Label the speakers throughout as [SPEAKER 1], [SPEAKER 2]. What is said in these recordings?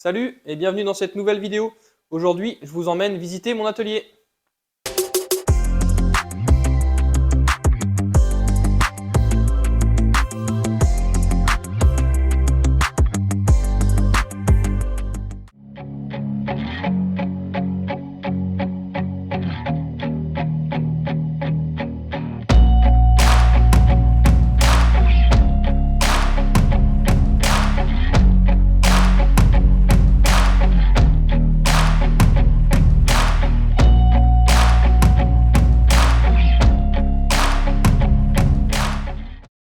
[SPEAKER 1] Salut et bienvenue dans cette nouvelle vidéo. Aujourd'hui, je vous emmène visiter mon atelier.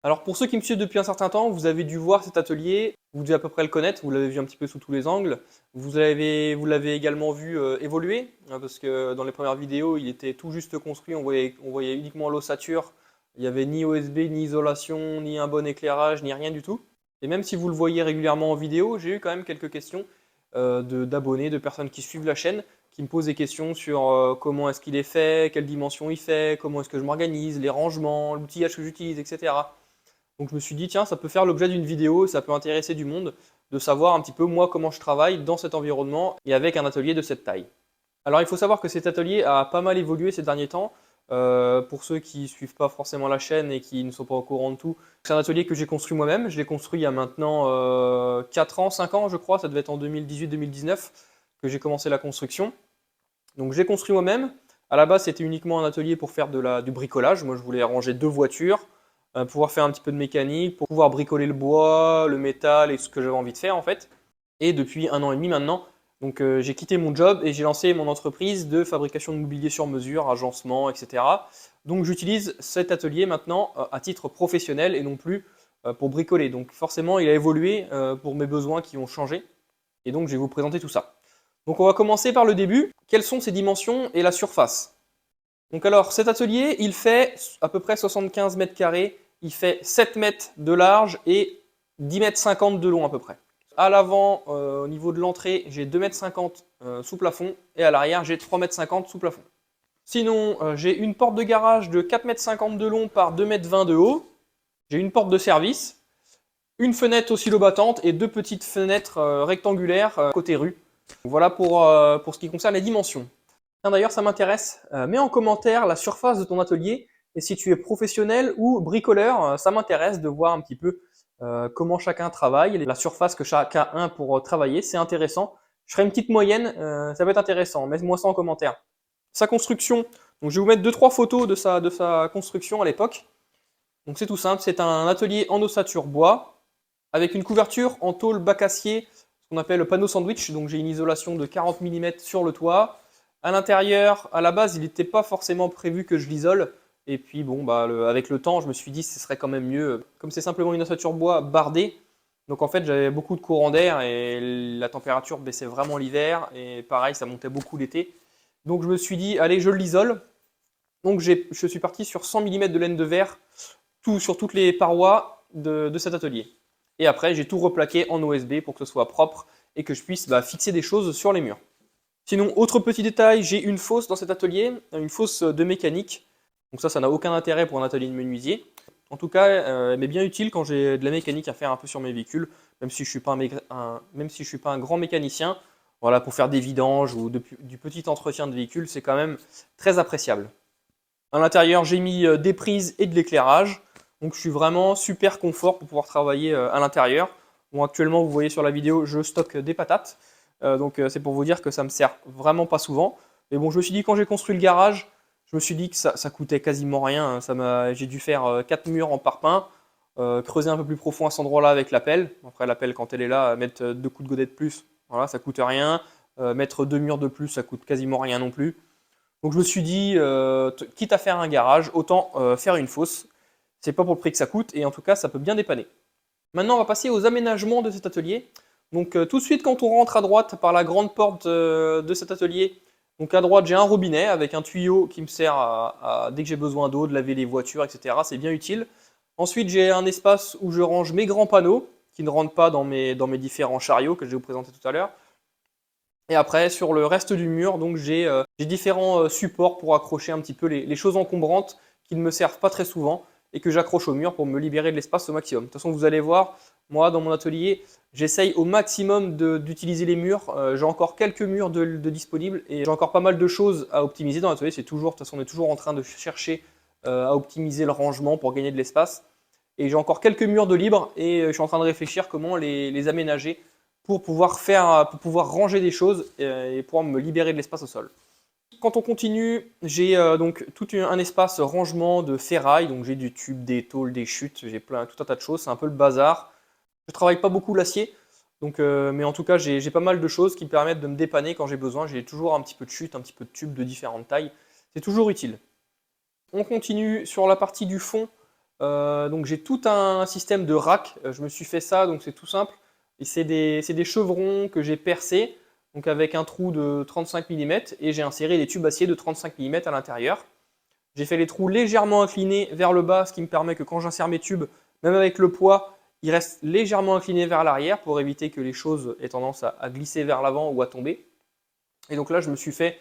[SPEAKER 1] Alors pour ceux qui me suivent depuis un certain temps, vous avez dû voir cet atelier, vous devez à peu près le connaître, vous l'avez vu un petit peu sous tous les angles. Vous l'avez également vu évoluer, hein, parce que dans les premières vidéos, il était tout juste construit, on voyait uniquement l'ossature, il n'y avait ni OSB, ni isolation, ni un bon éclairage, ni rien du tout. Et même si vous le voyez régulièrement en vidéo, j'ai eu quand même quelques questions d'abonnés, de personnes qui suivent la chaîne, qui me posent des questions sur comment est-ce qu'il est fait, quelle dimension il fait, comment est-ce que je m'organise, les rangements, l'outillage que j'utilise, etc. Donc je me suis dit, tiens, ça peut faire l'objet d'une vidéo, ça peut intéresser du monde de savoir un petit peu moi comment je travaille dans cet environnement et avec un atelier de cette taille. Alors il faut savoir que cet atelier a pas mal évolué ces derniers temps. Pour ceux qui ne suivent pas forcément la chaîne et qui ne sont pas au courant de tout, c'est un atelier que j'ai construit moi-même. Je l'ai construit il y a maintenant 4 ans, 5 ans je crois, ça devait être en 2018-2019 que j'ai commencé la construction. Donc j'ai construit moi-même. À la base c'était uniquement un atelier pour faire du bricolage. Moi je voulais ranger 2 voitures, pouvoir faire un petit peu de mécanique, pour pouvoir bricoler le bois, le métal et tout ce que j'avais envie de faire en fait. Et depuis 1 an et demi maintenant, donc j'ai quitté mon job et j'ai lancé mon entreprise de fabrication de mobilier sur mesure, agencement, etc. Donc j'utilise cet atelier maintenant à titre professionnel et non plus pour bricoler. Donc forcément il a évolué pour mes besoins qui ont changé. Et donc je vais vous présenter tout ça. Donc on va commencer par le début. Quelles sont ses dimensions et la surface? Donc alors cet atelier il fait à peu près 75 mètres carrés. Il fait 7 mètres de large et 10 mètres 50 de long à peu près. À l'avant, au niveau de l'entrée, j'ai 2 mètres 50 sous plafond et à l'arrière, j'ai 3 mètres 50 sous plafond. Sinon, j'ai une porte de garage de 4 mètres 50 de long par 2 mètres 20 de haut. J'ai une porte de service, une fenêtre oscillobattante et 2 petites fenêtres rectangulaires côté rue. Voilà pour ce qui concerne les dimensions. D'ailleurs, ça m'intéresse. Mets en commentaire la surface de ton atelier. Et si tu es professionnel ou bricoleur, ça m'intéresse de voir un petit peu comment chacun travaille, la surface que chacun a pour travailler, c'est intéressant. Je ferai une petite moyenne, ça peut être intéressant, mets-moi ça en commentaire. Sa construction, donc je vais vous mettre 2-3 photos de sa construction à l'époque. Donc c'est tout simple, c'est un atelier en ossature bois, avec une couverture en tôle bac acier, ce qu'on appelle le panneau sandwich, donc j'ai une isolation de 40 mm sur le toit. À l'intérieur, à la base, il n'était pas forcément prévu que je l'isole. Et puis bon, avec le temps, je me suis dit que ce serait quand même mieux. Comme c'est simplement une ossature bois bardée, donc en fait j'avais beaucoup de courant d'air et la température baissait vraiment l'hiver. Et pareil, ça montait beaucoup l'été. Donc je me suis dit, allez, je l'isole. Donc je suis parti sur 100 mm de laine de verre sur toutes les parois de cet atelier. Et après, j'ai tout replaqué en OSB pour que ce soit propre et que je puisse fixer des choses sur les murs. Sinon, autre petit détail, j'ai une fosse dans cet atelier, une fosse de mécanique. Donc ça n'a aucun intérêt pour un atelier de menuisier. En tout cas, elle m'est bien utile quand j'ai de la mécanique à faire un peu sur mes véhicules, même si je ne suis pas un grand mécanicien. Voilà, pour faire des vidanges ou du petit entretien de véhicule, c'est quand même très appréciable. À l'intérieur, j'ai mis des prises et de l'éclairage. Donc je suis vraiment super confort pour pouvoir travailler à l'intérieur. Bon, actuellement, vous voyez sur la vidéo, je stocke des patates. Donc c'est pour vous dire que ça me sert vraiment pas souvent. Mais bon, je me suis dit quand j'ai construit le garage, je me suis dit que ça coûtait quasiment rien. J'ai dû faire 4 murs en parpaing, creuser un peu plus profond à cet endroit-là avec la pelle. Après la pelle, quand elle est là, mettre 2 coups de godet de plus, voilà, ça coûte rien. Mettre 2 murs de plus, ça coûte quasiment rien non plus. Donc je me suis dit, quitte à faire un garage, autant faire une fosse. C'est pas pour le prix que ça coûte et en tout cas, ça peut bien dépanner. Maintenant, on va passer aux aménagements de cet atelier. Donc tout de suite, quand on rentre à droite par la grande porte de cet atelier, donc à droite, j'ai un robinet avec un tuyau qui me sert dès que j'ai besoin d'eau, de laver les voitures, etc. C'est bien utile. Ensuite, j'ai un espace où je range mes grands panneaux qui ne rentrent pas dans mes différents chariots que je vais vous présenter tout à l'heure. Et après, sur le reste du mur, donc j'ai différents supports pour accrocher un petit peu les choses encombrantes qui ne me servent pas très souvent et que j'accroche au mur pour me libérer de l'espace au maximum. De toute façon, vous allez voir, Moi, dans mon atelier, j'essaye au maximum d'utiliser les murs. J'ai encore quelques murs de disponibles et j'ai encore pas mal de choses à optimiser dans l'atelier. De toute façon, on est toujours en train de chercher à optimiser le rangement pour gagner de l'espace. Et j'ai encore quelques murs de libre et je suis en train de réfléchir comment les aménager pour pouvoir ranger des choses et pouvoir me libérer de l'espace au sol. Quand on continue, j'ai donc tout un espace rangement de ferraille. Donc j'ai du tube, des tôles, des chutes, j'ai tout un tas de choses. C'est un peu le bazar. Je travaille pas beaucoup l'acier, donc mais en tout cas j'ai pas mal de choses qui me permettent de me dépanner quand j'ai besoin. J'ai toujours un petit peu de chute, un petit peu de tube de différentes tailles. C'est toujours utile. On continue sur la partie du fond. Donc j'ai tout un système de rack. Je me suis fait ça, donc c'est tout simple. Et c'est des chevrons que j'ai percés, donc avec un trou de 35 mm, et j'ai inséré des tubes acier de 35 mm à l'intérieur. J'ai fait les trous légèrement inclinés vers le bas, ce qui me permet que quand j'insère mes tubes, même avec le poids, ils restent légèrement inclinés vers l'arrière pour éviter que les choses aient tendance à glisser vers l'avant ou à tomber. Et donc là, je me suis fait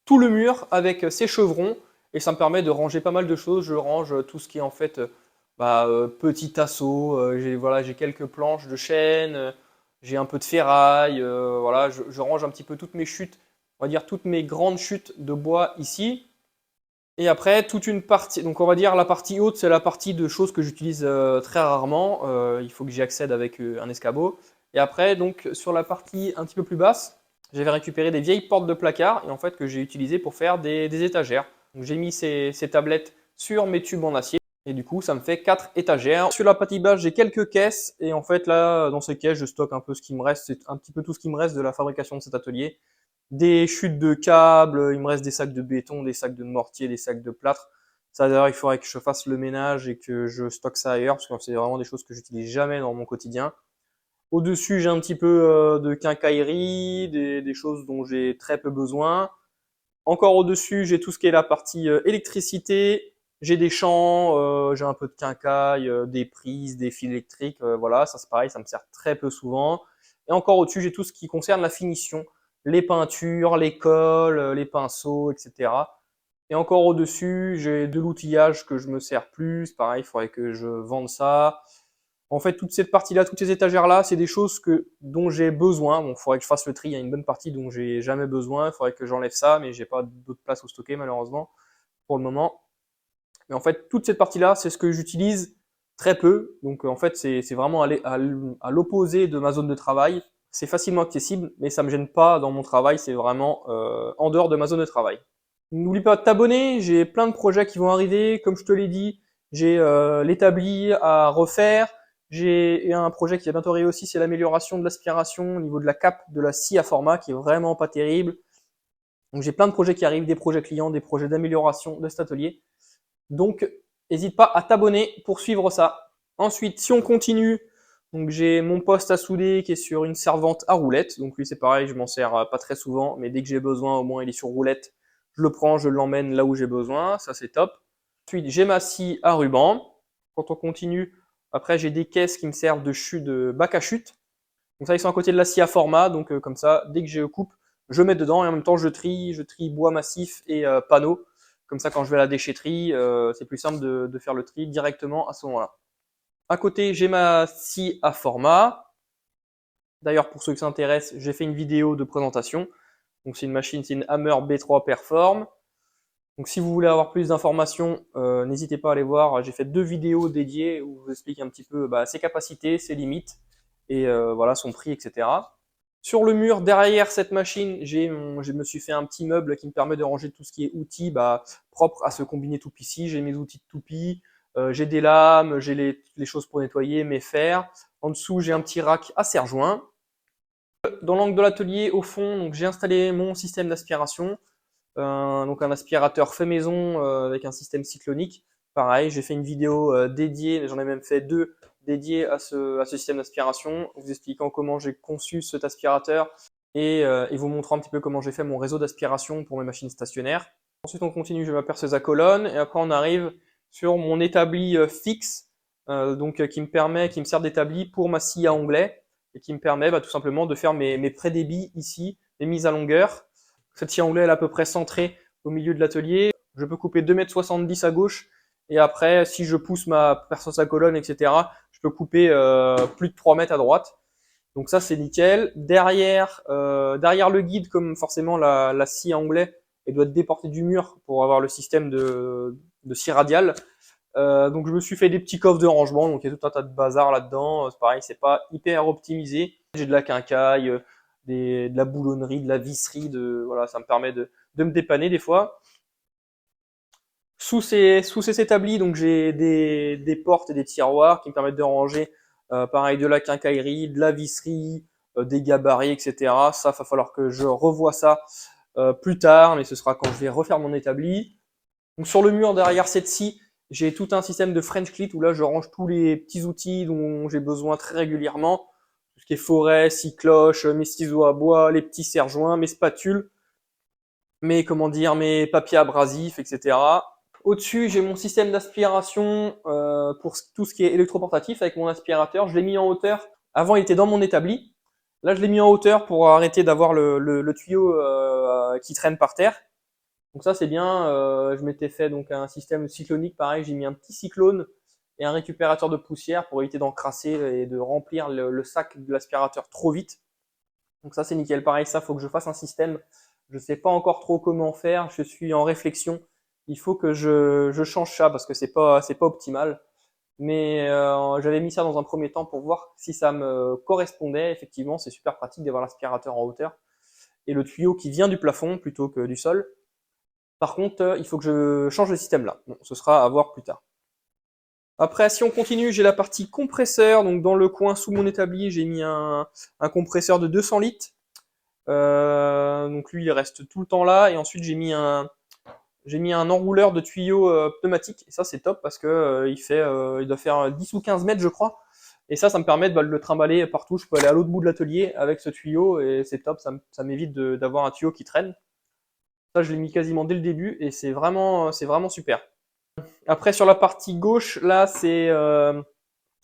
[SPEAKER 1] tout le mur avec ces chevrons et ça me permet de ranger pas mal de choses. Je range tout ce qui est en fait petit assaut. Voilà, j'ai quelques planches de chêne, j'ai un peu de ferraille. Voilà, je range un petit peu toutes mes chutes, on va dire toutes mes grandes chutes de bois ici. Et après, toute une partie, donc on va dire la partie haute, c'est la partie de choses que j'utilise très rarement. Il faut que j'y accède avec un escabeau. Et après, donc sur la partie un petit peu plus basse, j'avais récupéré des vieilles portes de placard et en fait que j'ai utilisées pour faire des étagères. Donc j'ai mis ces tablettes sur mes tubes en acier et du coup ça me fait 4 étagères. Sur la partie basse, j'ai quelques caisses et en fait là, dans ces caisses, je stocke un peu ce qui me reste. C'est un petit peu tout ce qui me reste de la fabrication de cet atelier. Des chutes de câbles, il me reste des sacs de béton, des sacs de mortier, des sacs de plâtre. Ça d'ailleurs, il faudrait que je fasse le ménage et que je stocke ça ailleurs parce que c'est vraiment des choses que j'utilise jamais dans mon quotidien. Au-dessus, j'ai un petit peu de quincaillerie, des choses dont j'ai très peu besoin. Encore au-dessus, j'ai tout ce qui est la partie électricité. J'ai des champs, j'ai un peu de quincaille, des prises, des fils électriques. Voilà, ça c'est pareil, ça me sert très peu souvent. Et encore au-dessus, j'ai tout ce qui concerne la finition, les peintures, les cols, les pinceaux, etc. Et encore au-dessus, j'ai de l'outillage que je me sers plus. Pareil, il faudrait que je vende ça. En fait, toute cette partie-là, toutes ces étagères-là, c'est des choses dont j'ai besoin. Bon, il faudrait que je fasse le tri. Il y a une bonne partie dont j'ai jamais besoin. Il faudrait que j'enlève ça, mais j'ai pas d'autre place où stocker malheureusement pour le moment. Mais en fait, toute cette partie-là, c'est ce que j'utilise très peu. Donc en fait, c'est vraiment à l'opposé de ma zone de travail. C'est facilement accessible, mais ça me gêne pas dans mon travail. C'est vraiment en dehors de ma zone de travail. N'oublie pas de t'abonner. J'ai plein de projets qui vont arriver. Comme je te l'ai dit, j'ai l'établi à refaire. J'ai un projet qui va bientôt arriver aussi, c'est l'amélioration de l'aspiration au niveau de la cape de la scie à format qui est vraiment pas terrible. Donc j'ai plein de projets qui arrivent, des projets clients, des projets d'amélioration de cet atelier. Donc n'hésite pas à t'abonner pour suivre ça. Ensuite, si on continue, donc j'ai mon poste à souder qui est sur une servante à roulette. Donc lui c'est pareil, je m'en sers pas très souvent, mais dès que j'ai besoin, au moins il est sur roulette. Je le prends, je l'emmène là où j'ai besoin, ça c'est top. Ensuite, j'ai ma scie à ruban. Quand on continue, après, j'ai des caisses qui me servent de bac à chute. Donc ça, ils sont à côté de la scie à format. Donc comme ça, dès que je coupe, je mets dedans et en même temps, je trie bois massif et panneaux. Comme ça, quand je vais à la déchetterie, c'est plus simple de faire le tri directement à ce moment-là. À côté, j'ai ma scie à format. D'ailleurs, pour ceux qui s'intéressent, j'ai fait une vidéo de présentation. Donc c'est une machine, c'est une Hammer B3 Perform. Donc si vous voulez avoir plus d'informations, n'hésitez pas à aller voir. J'ai fait 2 vidéos dédiées où je vous explique un petit peu ses capacités, ses limites et voilà son prix, etc. Sur le mur derrière cette machine, je me suis fait un petit meuble qui me permet de ranger tout ce qui est outils propres à ce combiné toupie ici. J'ai mes outils de toupie, j'ai des lames, j'ai les choses pour nettoyer, mes fers. En dessous, j'ai un petit rack à serre-joint. Dans l'angle de l'atelier, au fond, donc j'ai installé mon système d'aspiration. Donc un aspirateur fait maison avec un système cyclonique. Pareil, j'ai fait une vidéo dédiée, j'en ai même fait 2 dédiées à ce système d'aspiration, vous expliquant comment j'ai conçu cet aspirateur et vous montrant un petit peu comment j'ai fait mon réseau d'aspiration pour mes machines stationnaires. Ensuite, on continue, je vais ma perceuse à colonne et après on arrive sur mon établi fixe, qui me sert d'établi pour ma scie à onglet et qui me permet tout simplement de faire mes pré-débits ici, mes mises à longueur. Cette scie à onglet elle est à peu près centrée au milieu de l'atelier. Je peux couper 2,70 m à gauche Et après, si je pousse ma perce à colonne, etc., je peux couper plus de 3 mètres à droite. Donc ça, c'est nickel. Derrière le guide, comme forcément la scie anglais, elle doit être déportée du mur pour avoir le système de scie radiale. Donc je me suis fait des petits coffres de rangement, donc il y a tout un tas de bazar là-dedans. C'est pareil, c'est pas hyper optimisé. J'ai de la quincaille, de la boulonnerie, de la visserie, voilà, ça me permet de me dépanner des fois. Sous ces établis, donc j'ai des portes et des tiroirs qui me permettent de ranger, pareil, de la quincaillerie, de la visserie, des gabarits, etc. Ça, va falloir que je revoie ça plus tard, mais ce sera quand je vais refaire mon établi. Donc sur le mur derrière cette scie, j'ai tout un système de French clit où là je range tous les petits outils dont j'ai besoin très régulièrement. Tout ce qui est forêt, scie cloche, mes ciseaux à bois, les petits serre-joints, mes spatules, mes papiers abrasifs, etc. Au-dessus, j'ai mon système d'aspiration pour tout ce qui est électroportatif avec mon aspirateur. Je l'ai mis en hauteur. Avant, il était dans mon établi. Là, je l'ai mis en hauteur pour arrêter d'avoir le tuyau qui traîne par terre. Donc ça, c'est bien. Je m'étais fait donc un système cyclonique. Pareil, j'ai mis un petit cyclone et un récupérateur de poussière pour éviter d'encrasser et de remplir le sac de l'aspirateur trop vite. Donc ça, c'est nickel. Pareil, ça, faut que je fasse un système. Je sais pas encore trop comment faire. Je suis en réflexion. Il faut que je change ça parce que c'est pas optimal. Mais j'avais mis ça dans un premier temps pour voir si ça me correspondait. Effectivement, c'est super pratique d'avoir l'aspirateur en hauteur et le tuyau qui vient du plafond plutôt que du sol. Par contre, il faut que je change le système là. Bon, ce sera à voir plus tard. Après, si on continue, j'ai la partie compresseur. Donc dans le coin sous mon établi, j'ai mis un compresseur de 200 litres. Donc lui, il reste tout le temps là. Et ensuite, j'ai mis un enrouleur de tuyaux pneumatiques. Et ça, c'est top parce que il doit faire 10 ou 15 mètres, je crois. Et ça me permet de le trimballer partout. Je peux aller à l'autre bout de l'atelier avec ce tuyau et c'est top. Ça m'évite d'avoir un tuyau qui traîne. Ça, je l'ai mis quasiment dès le début et c'est vraiment super. Après, sur la partie gauche, là, on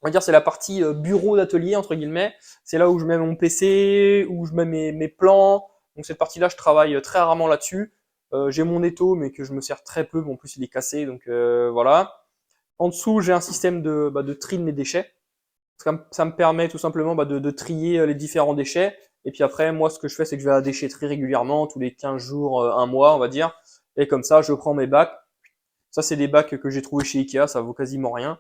[SPEAKER 1] va dire, c'est la partie bureau d'atelier, entre guillemets. C'est là où je mets mon PC, où je mets mes plans. Donc cette partie-là, je travaille très rarement là-dessus. J'ai mon étau, mais que je me sers très peu. Bon, en plus, il est cassé, donc voilà. En dessous, j'ai un système de tri de mes déchets. Ça me permet tout simplement de trier les différents déchets. Et puis après, moi, ce que je fais, c'est que je vais à la déchetterie régulièrement, tous les 15 jours, un mois, on va dire. Et comme ça, je prends mes bacs. Ça, c'est des bacs que j'ai trouvés chez Ikea, ça vaut quasiment rien.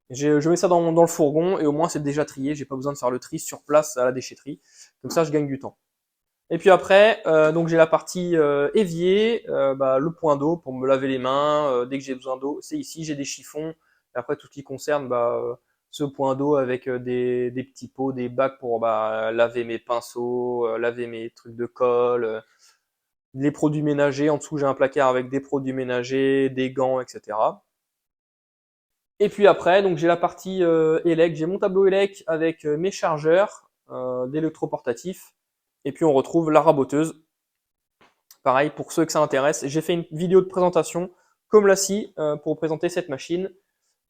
[SPEAKER 1] Je mets ça dans le fourgon et au moins c'est déjà trié, j'ai pas besoin de faire le tri sur place à la déchetterie. Comme ça, je gagne du temps. Et puis après, donc j'ai la partie évier, le point d'eau pour me laver les mains. Dès que j'ai besoin d'eau, c'est ici. J'ai des chiffons. Et après, tout ce qui concerne ce point d'eau avec des petits pots, des bacs pour laver mes pinceaux, laver mes trucs de colle, les produits ménagers. En dessous, j'ai un placard avec des produits ménagers, des gants, etc. Et puis après, donc j'ai la partie élec, j'ai mon tableau élec avec mes chargeurs d'électroportatifs. Et puis on retrouve la raboteuse. Pareil, pour ceux que ça intéresse, j'ai fait une vidéo de présentation comme la scie pour présenter cette machine.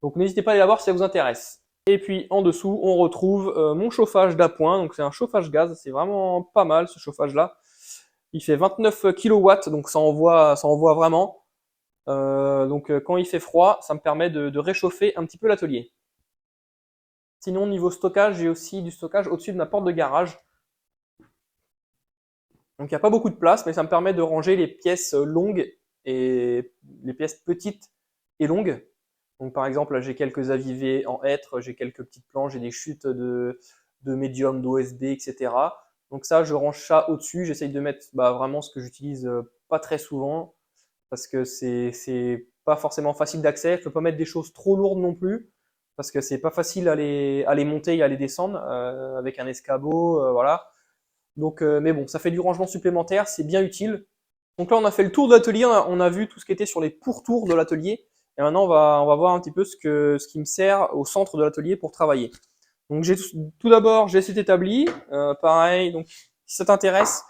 [SPEAKER 1] Donc n'hésitez pas à aller la voir si ça vous intéresse. Et puis en dessous, on retrouve mon chauffage d'appoint. Donc c'est un chauffage gaz, c'est vraiment pas mal ce chauffage-là. Il fait 29 kW, donc ça envoie vraiment. Donc quand il fait froid, ça me permet de réchauffer un petit peu l'atelier. Sinon, niveau stockage, j'ai aussi du stockage au-dessus de ma porte de garage. Donc il n'y a pas beaucoup de place, mais ça me permet de ranger les pièces longues et les pièces petites et longues. Donc par exemple, là j'ai quelques avivés en hêtre, j'ai quelques petites planches, j'ai des chutes de médium, d'OSB, etc. Donc ça, je range ça au-dessus. J'essaye de mettre vraiment ce que j'utilise pas très souvent parce que c'est pas forcément facile d'accès. Il ne faut pas mettre des choses trop lourdes non plus parce que c'est pas facile à les monter et à les descendre avec un escabeau, voilà. Donc, mais bon, ça fait du rangement supplémentaire, c'est bien utile. Donc là, on a fait le tour de l'atelier, on a vu tout ce qui était sur les pourtours de l'atelier. Et maintenant, on va voir un petit peu ce qui me sert au centre de l'atelier pour travailler. Donc, tout d'abord, j'ai cet établi. Pareil, donc si ça t'intéresse,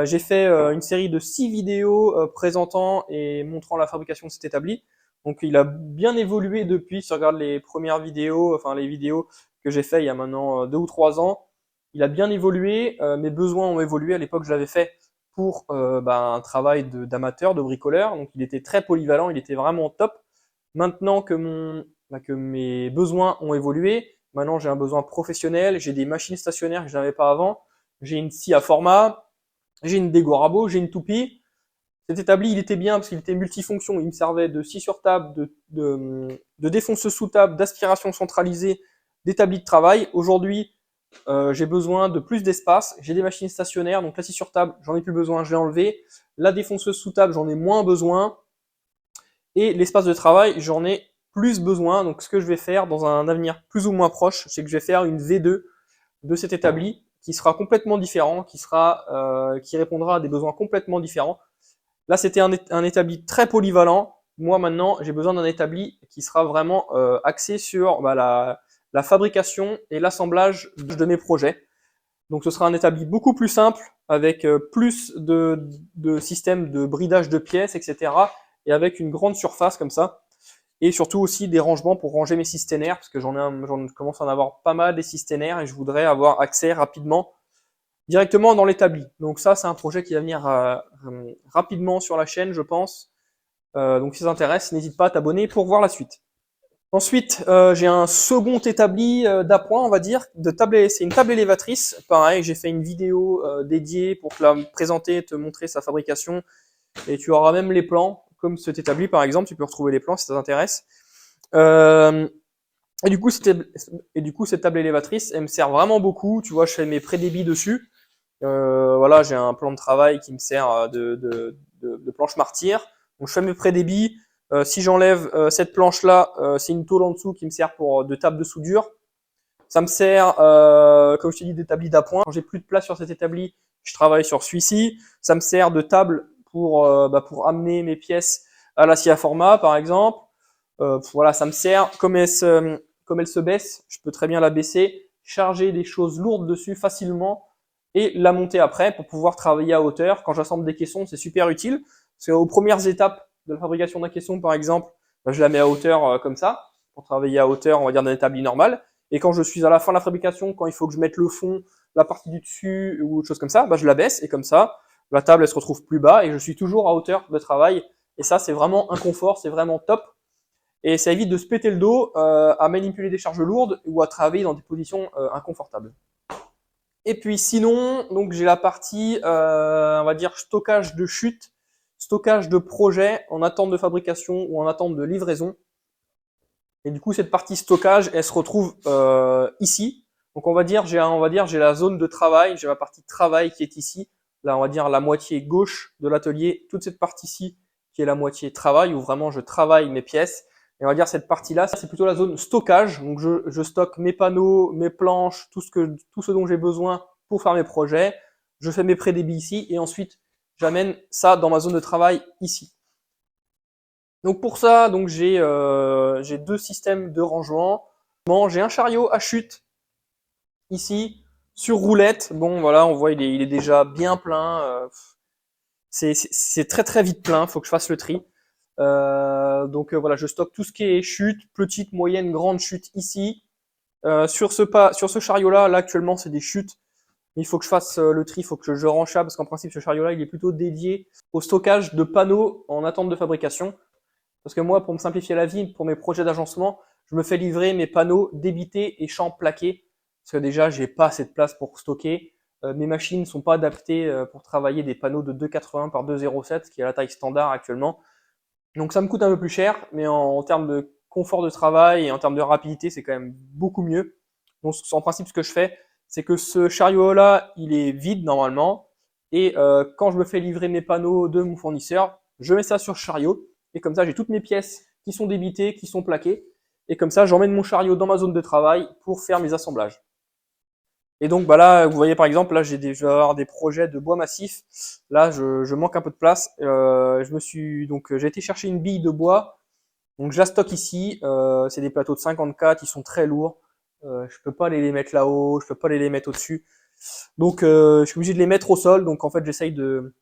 [SPEAKER 1] j'ai fait une série de 6 vidéos présentant et montrant la fabrication de cet établi. Donc, il a bien évolué depuis. Si tu regardes les premières vidéos, enfin les vidéos que j'ai fait il y a maintenant 2 ou 3 ans, il a bien évolué. Mes besoins ont évolué. À l'époque, je l'avais fait pour un travail d'amateur, de bricoleur. Donc, il était très polyvalent, il était vraiment top. Maintenant que mes besoins ont évolué, maintenant j'ai un besoin professionnel, j'ai des machines stationnaires que je n'avais pas avant, j'ai une scie à format, j'ai une Dego Rabo, j'ai une toupie. Cet établi, il était bien parce qu'il était multifonction. Il me servait de scie sur table, de défonceuse sous table, d'aspiration centralisée, d'établi de travail. Aujourd'hui, j'ai besoin de plus d'espace. J'ai des machines stationnaires, donc la scie sur table, j'en ai plus besoin, je l'ai enlevé. La défonceuse sous table, j'en ai moins besoin. Et l'espace de travail, j'en ai plus besoin. Donc ce que je vais faire dans un avenir plus ou moins proche, c'est que je vais faire une V2 de cet établi qui sera complètement différent, qui répondra à des besoins complètement différents. Là, c'était un établi très polyvalent. Moi, maintenant, j'ai besoin d'un établi qui sera vraiment axé sur la fabrication et l'assemblage de mes projets. Donc, ce sera un établi beaucoup plus simple, avec plus de systèmes de bridage de pièces, etc. Et avec une grande surface comme ça. Et surtout aussi des rangements pour ranger mes systénaires, parce que j'en commence à en avoir pas mal des systénaires et je voudrais avoir accès rapidement directement dans l'établi. Donc ça, c'est un projet qui va venir rapidement sur la chaîne, je pense. Donc si ça t'intéresse, n'hésite pas à t'abonner pour voir la suite. Ensuite, j'ai un second établi d'appoint, on va dire, c'est une table élévatrice. Pareil, j'ai fait une vidéo dédiée pour te la présenter, te montrer sa fabrication, et tu auras même les plans, comme cet établi par exemple, tu peux retrouver les plans si ça t'intéresse. Et du coup, cette table élévatrice, elle me sert vraiment beaucoup. Tu vois, je fais mes prédébits dessus. Voilà, j'ai un plan de travail qui me sert de planche martyre. Donc je fais mes prédébits. Si j'enlève cette planche-là, c'est une tôle en dessous qui me sert de table de soudure. Ça me sert, comme je t'ai dit, d'établi d'appoint. Quand j'ai plus de place sur cet établi, je travaille sur celui-ci. Ça me sert de table pour amener mes pièces à la scie à format, par exemple. Voilà, ça me sert. Comme elle se baisse, je peux très bien la baisser, charger des choses lourdes dessus facilement et la monter après pour pouvoir travailler à hauteur. Quand j'assemble des caissons, c'est super utile. Parce qu'aux premières étapes de la fabrication d'un caisson, par exemple, je la mets à hauteur comme ça, pour travailler à hauteur, on va dire, d'un établi normal. Et quand je suis à la fin de la fabrication, quand il faut que je mette le fond, la partie du dessus ou autre chose comme ça, je la baisse et comme ça, la table elle se retrouve plus bas et je suis toujours à hauteur de travail. Et ça, c'est vraiment un confort, c'est vraiment top. Et ça évite de se péter le dos à manipuler des charges lourdes ou à travailler dans des positions inconfortables. Et puis sinon, donc j'ai la partie, on va dire, stockage de chute, stockage de projet en attente de fabrication ou en attente de livraison. Et du coup, cette partie stockage, elle se retrouve ici. Donc on va dire, j'ai la zone de travail, j'ai ma partie de travail qui est ici. Là, on va dire la moitié gauche de l'atelier, toute cette partie-ci qui est la moitié travail, où vraiment je travaille mes pièces. Et on va dire cette partie-là, c'est plutôt la zone stockage. Donc je stocke mes panneaux, mes planches, tout ce dont j'ai besoin pour faire mes projets. Je fais mes prédébits ici et ensuite j'amène ça dans ma zone de travail ici. Donc pour ça, donc j'ai deux systèmes de rangement. J'ai un chariot à chute ici sur roulette. Bon voilà, on voit il est déjà bien plein. C'est très très vite plein. Faut que je fasse le tri. Donc voilà, je stocke tout ce qui est chute, petite, moyenne, grande chute ici. Sur ce chariot-là, là actuellement c'est des chutes. Mais il faut que je fasse le tri, il faut que je range ça parce qu'en principe ce chariot-là il est plutôt dédié au stockage de panneaux en attente de fabrication. Parce que moi, pour me simplifier la vie, pour mes projets d'agencement, je me fais livrer mes panneaux débités et champs plaqués. Parce que déjà, j'ai pas assez de place pour stocker. Mes machines ne sont pas adaptées pour travailler des panneaux de 2,80 par 2,07, qui est la taille standard actuellement. Donc ça me coûte un peu plus cher, mais en termes de confort de travail et en termes de rapidité, c'est quand même beaucoup mieux. Donc en principe, ce que je fais, c'est que ce chariot-là, il est vide normalement. Et quand je me fais livrer mes panneaux de mon fournisseur, je mets ça sur le chariot. Et comme ça, j'ai toutes mes pièces qui sont débitées, qui sont plaquées. Et comme ça, j'emmène mon chariot dans ma zone de travail pour faire mes assemblages. Et donc là, vous voyez par exemple, là je vais avoir des projets de bois massif. Là, je manque un peu de place. J'ai été chercher une bille de bois. Donc je la stocke ici. C'est des plateaux de 54, ils sont très lourds. Je peux pas les mettre là-haut, je peux pas les mettre au-dessus. Donc je suis obligé de les mettre au sol. Donc en fait, j'essaye de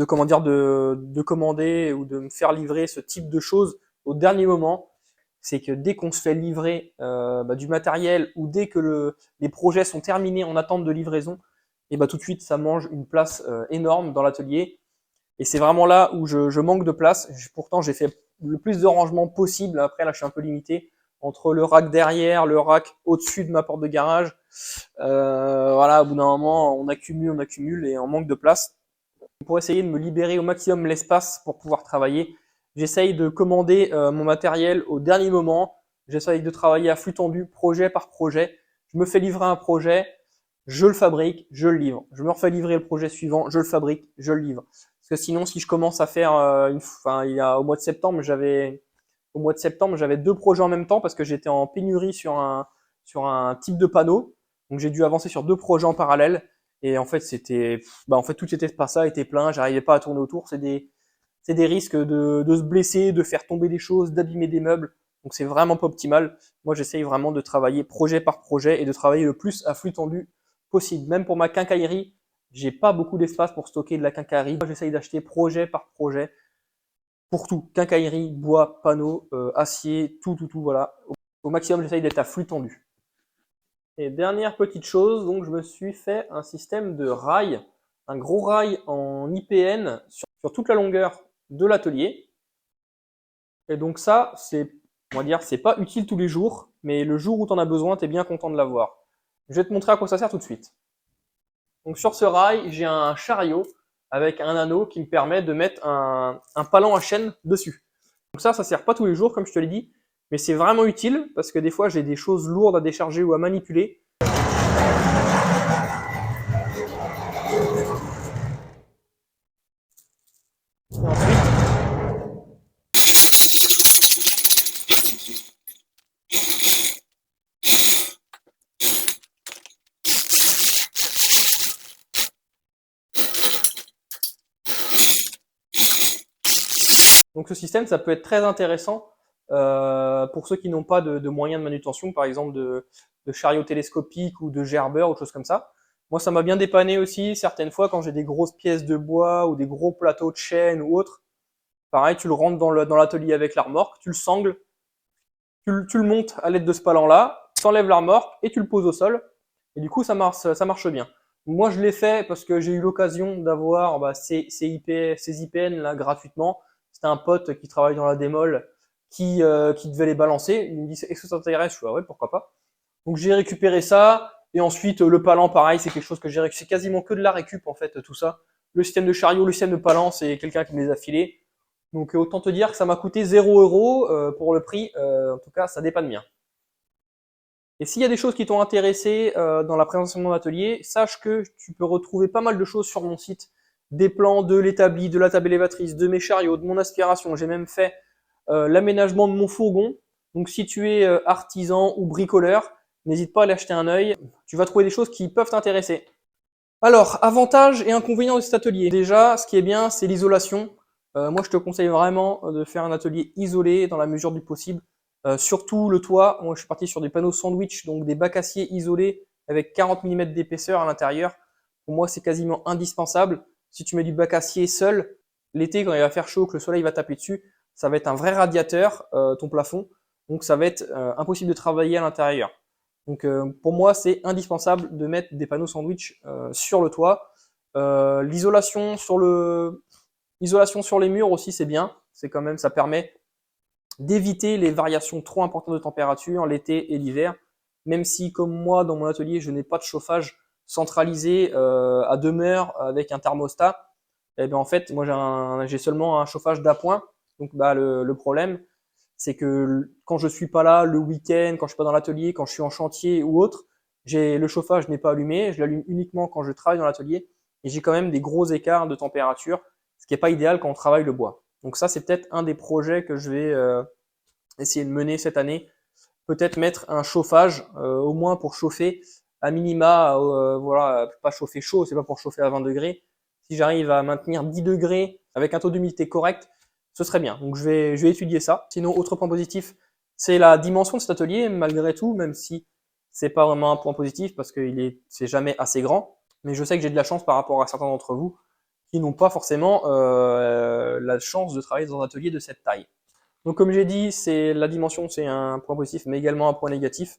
[SPEAKER 1] commander ou de me faire livrer ce type de choses au dernier moment. C'est que dès qu'on se fait livrer du matériel ou dès que les projets sont terminés en attente de livraison, et tout de suite ça mange une place énorme dans l'atelier. Et c'est vraiment là où je manque de place. Pourtant j'ai fait le plus de rangement possible. Après, là, je suis un peu limité entre le rack derrière, le rack au-dessus de ma porte de garage. Voilà, au bout d'un moment, on accumule et on manque de place. Pour essayer de me libérer au maximum l'espace pour pouvoir travailler, j'essaye de commander mon matériel au dernier moment. J'essaye de travailler à flux tendu, projet par projet. Je me fais livrer un projet, je le fabrique, je le livre. Je me refais livrer le projet suivant, je le fabrique, je le livre. Parce que sinon, si je commence à faire, au mois de septembre, j'avais 2 projets en même temps parce que j'étais en pénurie sur un type de panneau. Donc j'ai dû avancer sur 2 projets en parallèle. Et en fait, tout était pas ça, était plein. J'arrivais pas à tourner autour. C'est des risques de se blesser, de faire tomber des choses, d'abîmer des meubles. Donc c'est vraiment pas optimal. Moi, j'essaye vraiment de travailler projet par projet et de travailler le plus à flux tendu possible. Même pour ma quincaillerie, j'ai pas beaucoup d'espace pour stocker de la quincaillerie. Moi, j'essaye d'acheter projet par projet pour tout. Quincaillerie, bois, panneaux, acier, tout, voilà. Au maximum, j'essaye d'être à flux tendu. Et dernière petite chose, donc je me suis fait un système de rail, un gros rail en IPN sur toute la longueur de l'atelier. Et donc ça, c'est pas utile tous les jours, mais le jour où tu en as besoin, tu es bien content de l'avoir. Je vais te montrer à quoi ça sert tout de suite. Donc sur ce rail, j'ai un chariot avec un anneau qui me permet de mettre un palan à chaîne dessus. Donc ça sert pas tous les jours, comme je te l'ai dit, mais c'est vraiment utile parce que des fois, j'ai des choses lourdes à décharger ou à manipuler. Et ensuite, donc ce système, ça peut être très intéressant pour ceux qui n'ont pas de moyens de manutention, par exemple de chariot télescopique ou de gerbeur ou choses comme ça. Moi, ça m'a bien dépanné aussi certaines fois quand j'ai des grosses pièces de bois ou des gros plateaux de chaîne ou autre. Pareil, tu le rentres dans l'atelier avec la remorque, tu le sangles, tu le montes à l'aide de ce palan-là, tu enlèves la remorque et tu le poses au sol. Et du coup, ça marche bien. Moi, je l'ai fait parce que j'ai eu l'occasion d'avoir ces IPN là gratuitement. C'était un pote qui travaille dans la démol qui devait les balancer. Il me dit, est-ce que ça t'intéresse? Je suis, ah ouais, pourquoi pas. Donc j'ai récupéré ça. Et ensuite, le palan, pareil, c'est quelque chose que j'ai récupéré. C'est quasiment que de la récup, en fait, tout ça. Le système de chariot, le système de palan, c'est quelqu'un qui me les a filés. Donc autant te dire que ça m'a coûté 0 € pour le prix. En tout cas, ça dépanne bien. Et s'il y a des choses qui t'ont intéressé dans la présentation de mon atelier, sache que tu peux retrouver pas mal de choses sur mon site. Des plans de l'établi, de la table élévatrice, de mes chariots, de mon aspiration. J'ai même fait l'aménagement de mon fourgon. Donc si tu es artisan ou bricoleur, n'hésite pas à aller acheter un œil. Tu vas trouver des choses qui peuvent t'intéresser. Alors, avantages et inconvénients de cet atelier. Déjà, ce qui est bien, c'est l'isolation. Moi, je te conseille vraiment de faire un atelier isolé dans la mesure du possible. Surtout le toit. Moi, je suis parti sur des panneaux sandwich, donc des bacs acier isolés avec 40 mm d'épaisseur à l'intérieur. Pour moi, c'est quasiment indispensable. Si tu mets du bac acier seul, l'été, quand il va faire chaud, que le soleil va taper dessus, ça va être un vrai radiateur, ton plafond. Donc, ça va être impossible de travailler à l'intérieur. Donc pour moi, c'est indispensable de mettre des panneaux sandwich sur le toit. L'isolation sur les murs aussi, c'est bien. C'est quand même, ça permet d'éviter les variations trop importantes de température l'été et l'hiver. Même si, comme moi, dans mon atelier, je n'ai pas de chauffage centralisé à demeure avec un thermostat, et bien en fait, moi j'ai seulement un chauffage d'appoint. Donc le problème, c'est que quand je suis pas là le week-end, quand je suis pas dans l'atelier, quand je suis en chantier ou autre, le chauffage n'est pas allumé, je l'allume uniquement quand je travaille dans l'atelier et j'ai quand même des gros écarts de température, ce qui est pas idéal quand on travaille le bois. Donc ça, c'est peut-être un des projets que je vais essayer de mener cette année. Peut-être mettre un chauffage, au moins pour chauffer à minima, voilà, pas chauffer chaud, c'est pas pour chauffer à 20 degrés. Si j'arrive à maintenir 10 degrés avec un taux d'humidité correct, ce serait bien. Donc je vais étudier ça. Sinon, autre point positif, c'est la dimension de cet atelier, malgré tout, même si c'est pas vraiment un point positif parce que c'est jamais assez grand. Mais je sais que j'ai de la chance par rapport à certains d'entre vous qui n'ont pas forcément la chance de travailler dans un atelier de cette taille. Donc comme j'ai dit, la dimension, c'est un point positif, mais également un point négatif.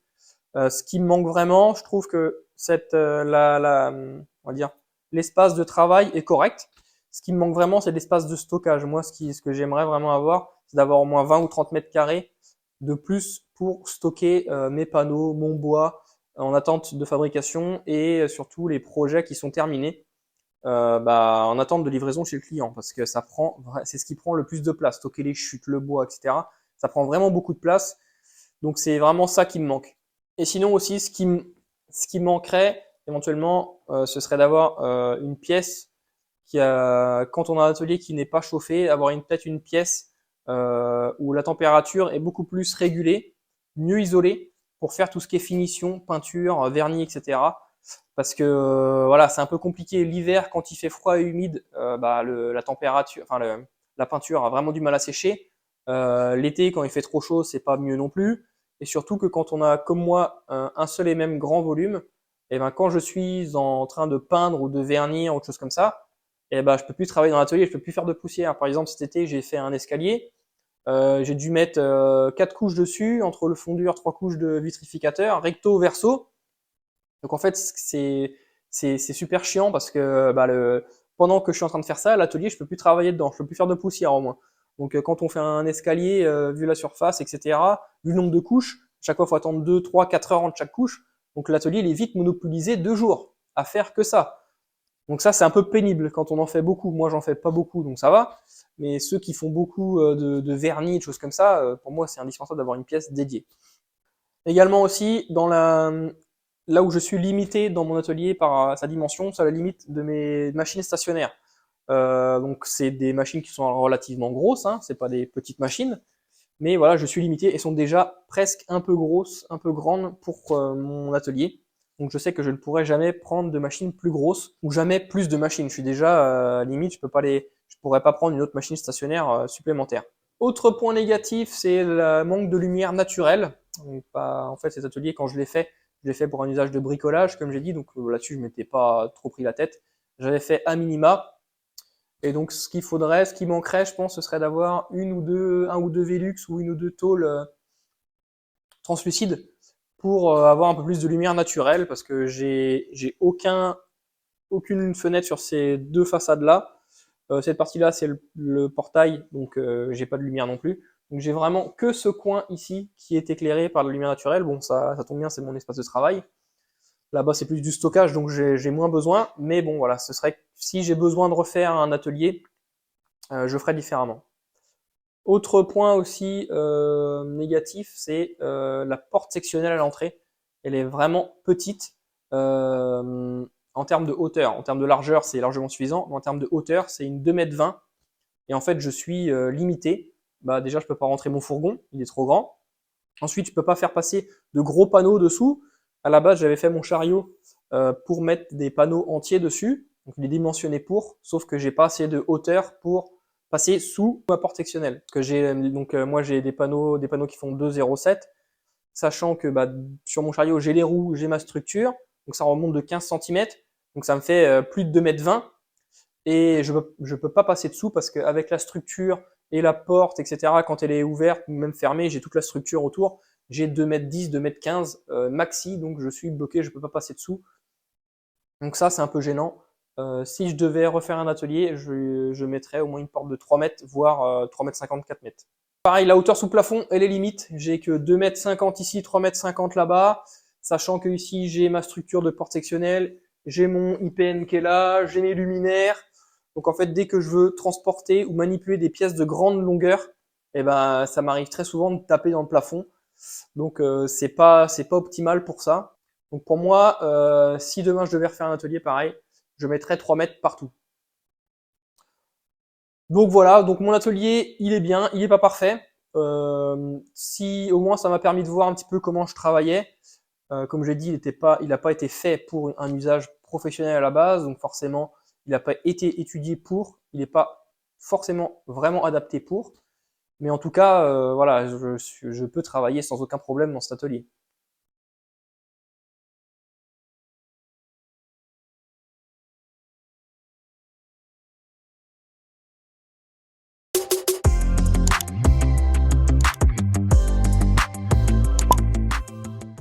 [SPEAKER 1] Ce qui me manque vraiment, je trouve que on va dire, l'espace de travail est correct. Ce qui me manque vraiment, c'est l'espace de stockage. Moi, ce que j'aimerais vraiment avoir, c'est d'avoir au moins 20 ou 30 mètres carrés de plus pour stocker mes panneaux, mon bois en attente de fabrication et surtout les projets qui sont terminés en attente de livraison chez le client parce que c'est ce qui prend le plus de place, stocker les chutes, le bois, etc. Ça prend vraiment beaucoup de place, donc c'est vraiment ça qui me manque. Et sinon aussi, ce qui manquerait éventuellement, ce serait d'avoir une pièce quand on a un atelier qui n'est pas chauffé, avoir peut-être une pièce où la température est beaucoup plus régulée, mieux isolée pour faire tout ce qui est finition, peinture, vernis, etc. Parce que voilà, c'est un peu compliqué l'hiver quand il fait froid et humide, la température, la peinture a vraiment du mal à sécher. L'été quand il fait trop chaud, c'est pas mieux non plus. Et surtout que quand on a comme moi un seul et même grand volume, et ben quand je suis en train de peindre ou de vernir ou autre chose comme ça, et ben je peux plus travailler dans l'atelier, je peux plus faire de poussière. Par exemple, cet été, j'ai fait un escalier, j'ai dû mettre 4 couches dessus, entre le fondure, 3 couches de vitrificateur, recto, verso. Donc en fait, c'est super chiant parce que pendant que je suis en train de faire ça, l'atelier, je peux plus travailler dedans, je peux plus faire de poussière au moins. Donc quand on fait un escalier, vu la surface, etc., vu le nombre de couches, chaque fois il faut attendre 2, 3, 4 heures entre chaque couche. Donc l'atelier il est vite monopolisé 2 jours à faire que ça. Donc ça c'est un peu pénible quand on en fait beaucoup. Moi j'en fais pas beaucoup donc ça va. Mais ceux qui font beaucoup de vernis, de choses comme ça, pour moi c'est indispensable d'avoir une pièce dédiée. Également aussi, là où je suis limité dans mon atelier par sa dimension, c'est la limite de mes machines stationnaires. Donc c'est des machines qui sont relativement grosses, hein, c'est pas des petites machines, mais voilà, je suis limité et sont déjà presque un peu grosses, un peu grandes pour mon atelier. Donc je sais que je ne pourrai jamais prendre de machines plus grosses ou jamais plus de machines. Je suis déjà limite, je pourrais pas prendre une autre machine stationnaire supplémentaire. Autre point négatif, c'est le manque de lumière naturelle. Donc, en fait, cet atelier, quand je l'ai fait pour un usage de bricolage, comme j'ai dit, donc là-dessus, je m'étais pas trop pris la tête. J'avais fait à minima. Et donc, ce qui manquerait, je pense, ce serait d'avoir un ou deux Velux ou une ou deux tôles translucides pour avoir un peu plus de lumière naturelle, parce que j'ai aucune fenêtre sur ces deux façades-là. Cette partie-là, c'est le portail, donc j'ai pas de lumière non plus. Donc j'ai vraiment que ce coin ici qui est éclairé par la lumière naturelle. Bon, ça tombe bien, c'est mon espace de travail. Là-bas, c'est plus du stockage, donc j'ai moins besoin. Mais bon, voilà, ce serait si j'ai besoin de refaire un atelier, je ferai différemment. Autre point aussi négatif, c'est la porte sectionnelle à l'entrée. Elle est vraiment petite en termes de hauteur. En termes de largeur, c'est largement suffisant, mais en termes de hauteur, c'est une 2,20 m. Et en fait, je suis limité. Déjà, je peux pas rentrer mon fourgon, il est trop grand. Ensuite, je peux pas faire passer de gros panneaux dessous. À la base, j'avais fait mon chariot pour mettre des panneaux entiers dessus. Donc, il est dimensionné pour, sauf que j'ai pas assez de hauteur pour passer sous ma porte sectionnelle. Parce que moi, j'ai des panneaux qui font 2,07, sachant que sur mon chariot, j'ai les roues, j'ai ma structure. Donc, ça remonte de 15 cm. Donc, ça me fait plus de 2,20 m. Et je peux pas passer dessous parce qu'avec la structure et la porte, etc., quand elle est ouverte, même fermée, j'ai toute la structure autour. J'ai 2,10 m, 2,15 m maxi, donc je suis bloqué, je peux pas passer dessous. Donc ça, c'est un peu gênant. Si je devais refaire un atelier, je mettrais au moins une porte de 3 mètres, voire 3,50 m, 4 mètres. Pareil, la hauteur sous plafond, elle est limite. J'ai que 2,50 m ici, 3,50 m là-bas, sachant que ici, j'ai ma structure de porte sectionnelle, j'ai mon IPN qui est là, j'ai mes luminaires. Donc en fait, dès que je veux transporter ou manipuler des pièces de grande longueur, ça m'arrive très souvent de taper dans le plafond. Donc c'est pas optimal pour ça. Donc pour moi, si demain je devais refaire un atelier pareil, je mettrais 3 mètres partout. Donc voilà, donc mon atelier, il est bien, il est pas parfait. Si au moins ça m'a permis de voir un petit peu comment je travaillais. Comme j'ai dit, il n'a pas été fait pour un usage professionnel à la base, donc forcément, il n'a pas été étudié pour, il n'est pas forcément vraiment adapté pour. Mais en tout cas, voilà, je peux travailler sans aucun problème dans cet atelier.